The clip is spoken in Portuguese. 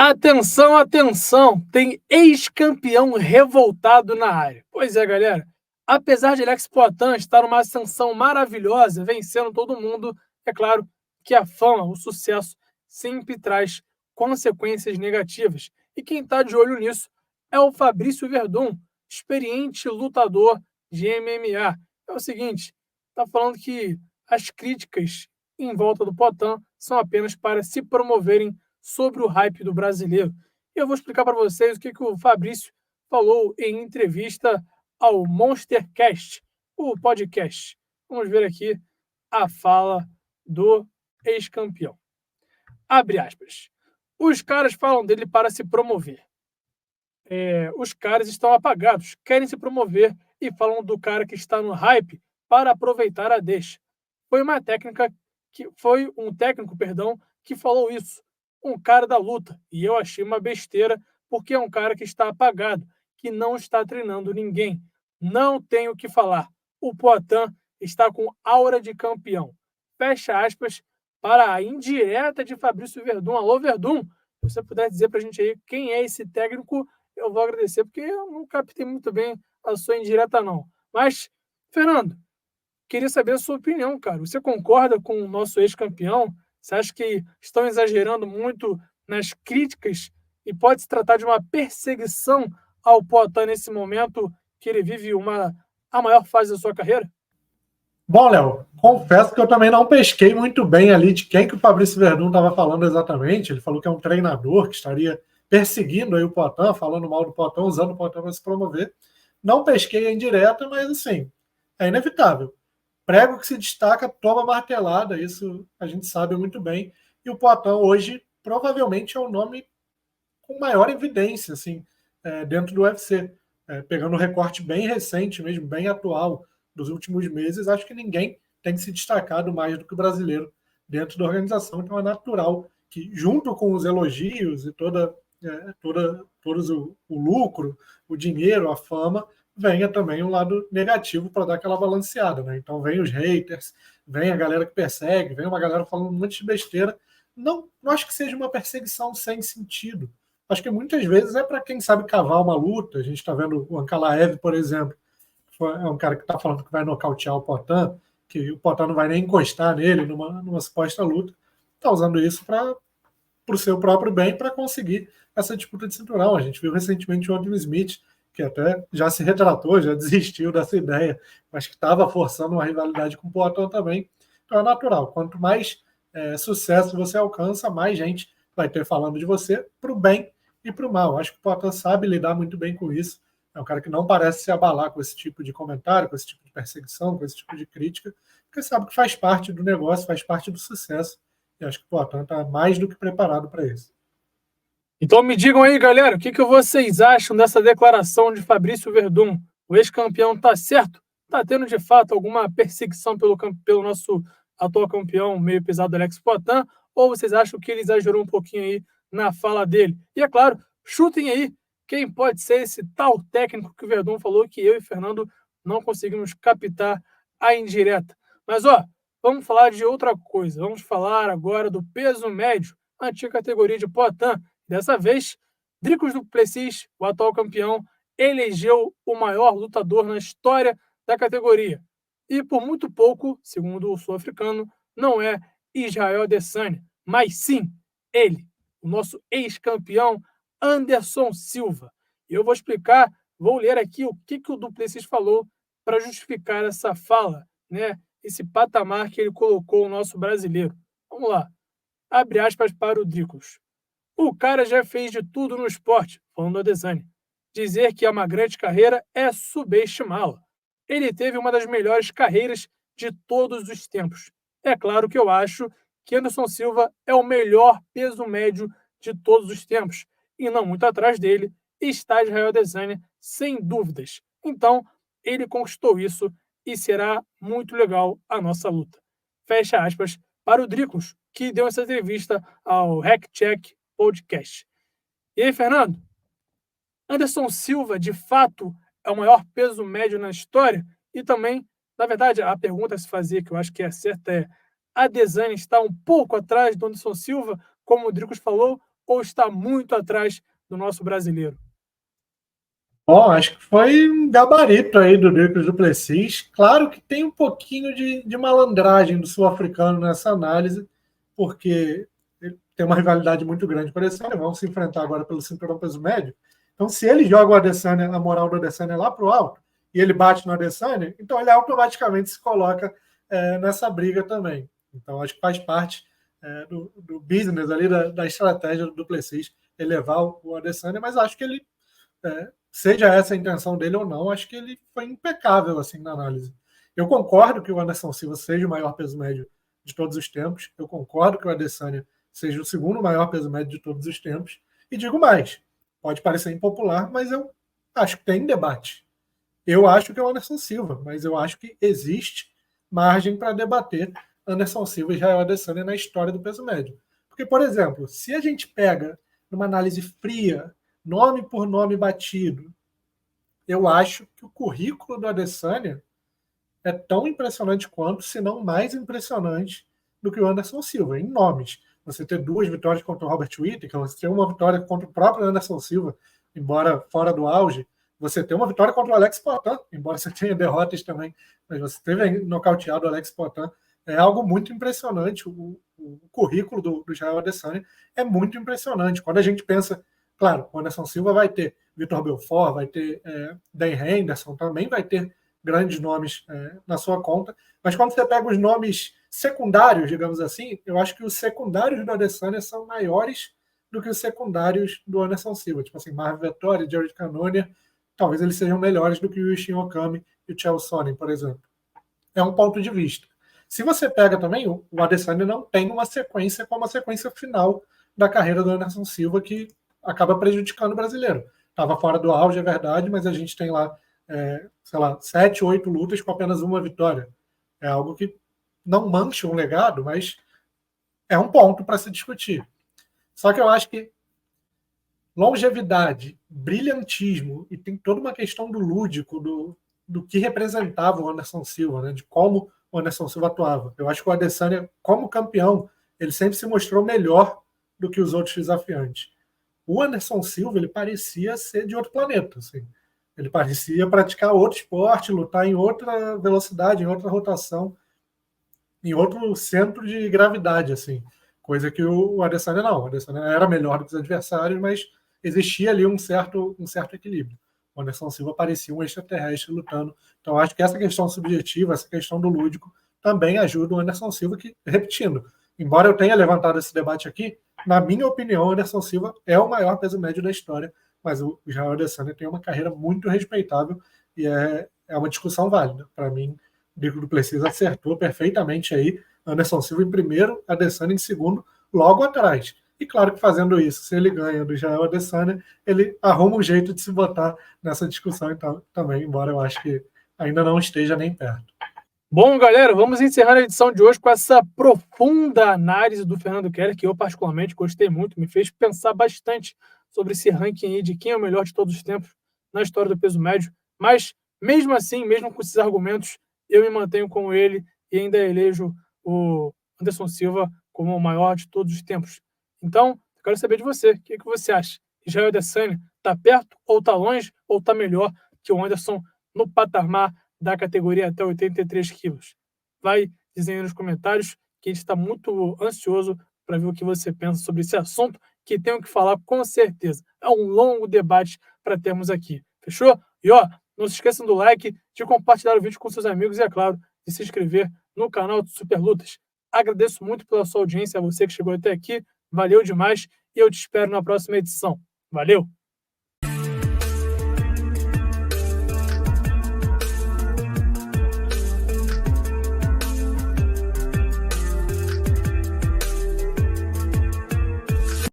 Atenção, atenção! Tem ex-campeão revoltado na área. Pois é, galera. Apesar de Alex Poatan estar numa ascensão maravilhosa, vencendo todo mundo, é claro que a fama, o sucesso, sempre traz consequências negativas. E quem está de olho nisso é o Fabrício Verdun, experiente lutador de MMA. É o seguinte, está falando que as críticas em volta do Poatan são apenas para se promoverem sobre o hype do brasileiro. E eu vou explicar para vocês o que o Fabrício falou em entrevista ao Monstercast, o podcast. Vamos ver aqui a fala do ex-campeão. Abre aspas. Os caras falam dele para se promover. Os caras estão apagados, querem se promover e falam do cara que está no hype para aproveitar a deixa. Foi um técnico, que falou isso. Um cara da luta. E eu achei uma besteira, porque é um cara que está apagado, que não está treinando ninguém. Não tenho o que falar. O Poatan está com aura de campeão. Fecha aspas para a indireta de Fabrício Verdun. Alô, Verdun, se você puder dizer para a gente aí quem é esse técnico, eu vou agradecer, porque eu não captei muito bem a sua indireta, não. Mas, Fernando, queria saber a sua opinião, cara. Você concorda com o nosso ex-campeão? Você acha que estão exagerando muito nas críticas e pode se tratar de uma perseguição ao Poatan nesse momento que ele vive a maior fase da sua carreira? Bom, Léo, confesso que eu também não pesquei muito bem ali de quem que o Fabrício Verdun estava falando exatamente. Ele falou que é um treinador que estaria perseguindo aí o Poatan, falando mal do Poatan, usando o Poatan para se promover. Não pesquei em direta, mas assim, é inevitável. Prego que se destaca, toma martelada, isso a gente sabe muito bem. E o Poatan hoje provavelmente é o nome com maior evidência assim, dentro do UFC. Pegando um recorte bem recente, mesmo bem atual, dos últimos meses, acho que ninguém tem se destacado mais do que o brasileiro dentro da organização. Então é natural que, junto com os elogios e todos o lucro, o dinheiro, a fama, venha também um lado negativo para dar aquela balanceada. Né? Então vem os haters, vem a galera que persegue, vem uma galera falando um monte de besteira. Não acho que seja uma perseguição sem sentido. Acho que muitas vezes é para quem sabe cavar uma luta. A gente está vendo o Ankalaev, por exemplo, é um cara que está falando que vai nocautear o Poatan, que o Poatan não vai nem encostar nele numa suposta luta. Está usando isso para o seu próprio bem, para conseguir essa disputa de cinturão. A gente viu recentemente o Anthony Smith, que até já se retratou, já desistiu dessa ideia, mas que estava forçando uma rivalidade com o Poatan também. Então é natural. Quanto mais sucesso você alcança, mais gente vai ter falando de você para o bem e para o mal. Acho que o Poatan sabe lidar muito bem com isso. É um cara que não parece se abalar com esse tipo de comentário, com esse tipo de perseguição, com esse tipo de crítica, porque sabe que faz parte do negócio, faz parte do sucesso. E acho que o Poatan está mais do que preparado para isso. Então me digam aí, galera, o que vocês acham dessa declaração de Fabrício Verdun? O ex-campeão está certo? Está tendo, de fato, alguma perseguição pelo nosso atual campeão meio pesado Alex Poatan? Ou vocês acham que ele exagerou um pouquinho aí na fala dele? E, é claro, chutem aí quem pode ser esse tal técnico que o Verdun falou que eu e Fernando não conseguimos captar a indireta. Mas, vamos falar de outra coisa. Vamos falar agora do peso médio, a antiga categoria de Poatan. Dessa vez, Dricus du Plessis, o atual campeão, elegeu o maior lutador na história da categoria. E por muito pouco, segundo o sul-africano, não é Israel Adesanya, mas sim ele, o nosso ex-campeão Anderson Silva. E eu vou ler aqui o que o du Plessis falou para justificar essa fala, né? Esse patamar que ele colocou o nosso brasileiro. Vamos lá. Abre aspas para o Dricus. O cara já fez de tudo no esporte, falando do Adesanya. Dizer que é uma grande carreira é subestimá-la. Ele teve uma das melhores carreiras de todos os tempos. É claro que eu acho que Anderson Silva é o melhor peso médio de todos os tempos, e não muito atrás dele está Israel Adesanya, sem dúvidas. Então, ele conquistou isso e será muito legal a nossa luta. Fecha aspas para o Dricus, que deu essa entrevista ao Hack Check Podcast. E aí, Fernando? Anderson Silva, de fato, é o maior peso médio na história? E também, na verdade, a pergunta a se fazer, que eu acho que é certa, é: a Adesanya está um pouco atrás do Anderson Silva, como o Dricus falou, ou está muito atrás do nosso brasileiro? Bom, acho que foi um gabarito aí do Dricus du Plessis. Claro que tem um pouquinho de malandragem do sul-africano nessa análise, porque ele tem uma rivalidade muito grande com o Adesanya, vão se enfrentar agora pelo cinturão peso médio. Então, se ele joga o Adesanya, a moral do Adesanya lá para o alto, e ele bate no Adesanya, então ele automaticamente se coloca nessa briga também. Então, acho que faz parte do business ali, da estratégia do Plessis, elevar o Adesanya, mas acho que ele, seja essa a intenção dele ou não, acho que ele foi impecável assim na análise. Eu concordo que o Anderson Silva seja o maior peso médio de todos os tempos, eu concordo que o Adesanya seja o segundo maior peso médio de todos os tempos, e digo mais, pode parecer impopular, mas eu acho que tem debate. Eu acho que é o Anderson Silva, mas eu acho que existe margem para debater Anderson Silva e Israel Adesanya na história do peso médio. Porque, por exemplo, se a gente pega numa análise fria, nome por nome batido, eu acho que o currículo do Adesanya é tão impressionante quanto, se não mais impressionante, do que o Anderson Silva, em nomes. Você ter 2 vitórias contra o Robert Whittaker, você ter uma vitória contra o próprio Anderson Silva, embora fora do auge, você ter uma vitória contra o Alex Poatan, embora você tenha derrotas também, mas você teve nocauteado o Alex Poatan, é algo muito impressionante. O currículo do Israel Adesanya é muito impressionante. Quando a gente pensa, claro, o Anderson Silva vai ter Vitor Belfort, vai ter Dan Henderson, também vai ter grandes nomes na sua conta, mas quando você pega os nomes secundários, digamos assim, eu acho que os secundários do Adesanya são maiores do que os secundários do Anderson Silva. Tipo assim, Marvin Vettori, Jared Cannonier, talvez eles sejam melhores do que o Yushin Okami e o Chael Sonnen, por exemplo. É um ponto de vista. Se você pega também, o Adesanya não tem uma sequência como a sequência final da carreira do Anderson Silva, que acaba prejudicando o brasileiro. Estava fora do auge, é verdade, mas a gente tem lá, sei lá, 7, 8 lutas com apenas uma vitória. É algo que não mancha um legado, mas é um ponto para se discutir. Só que eu acho que longevidade, brilhantismo, e tem toda uma questão do lúdico, do que representava o Anderson Silva, né? De como o Anderson Silva atuava. Eu acho que o Adesanya, como campeão, ele sempre se mostrou melhor do que os outros desafiantes. O Anderson Silva, ele parecia ser de outro planeta, assim. Ele parecia praticar outro esporte, lutar em outra velocidade, em outra rotação, em outro centro de gravidade, assim. Coisa que o Adesanya não. O Adesanya era melhor do que os adversários, mas existia ali um certo equilíbrio. O Anderson Silva parecia um extraterrestre lutando. Então, acho que essa questão subjetiva, essa questão do lúdico, também ajuda o Anderson Silva, que, repetindo, embora eu tenha levantado esse debate aqui, na minha opinião, o Anderson Silva é o maior peso médio da história, mas o Israel Adesanya tem uma carreira muito respeitável e é uma discussão válida. Para mim, o Dricus du Plessis acertou perfeitamente aí. Anderson Silva em primeiro, Adesanya em segundo, logo atrás. E claro que fazendo isso, se ele ganha do Israel Adesanya, ele arruma um jeito de se botar nessa discussão então, também, embora eu acho que ainda não esteja nem perto. Bom, galera, vamos encerrar a edição de hoje com essa profunda análise do Fernando Keller, que eu particularmente gostei muito, me fez pensar bastante sobre esse ranking aí de quem é o melhor de todos os tempos na história do peso médio, mas mesmo assim, mesmo com esses argumentos, eu me mantenho com ele e ainda elejo o Anderson Silva como o maior de todos os tempos. Então, eu quero saber de você, o que você acha? Israel Adesanya está perto ou está longe ou está melhor que o Anderson no patamar da categoria até 83 quilos? Vai dizendo nos comentários que a gente está muito ansioso para ver o que você pensa sobre esse assunto, que tenho que falar com certeza. É um longo debate para termos aqui. Fechou? E ó, não se esqueçam do like, de compartilhar o vídeo com seus amigos e, é claro, de se inscrever no canal do Super Lutas. Agradeço muito pela sua audiência, a você que chegou até aqui. Valeu demais e eu te espero na próxima edição. Valeu!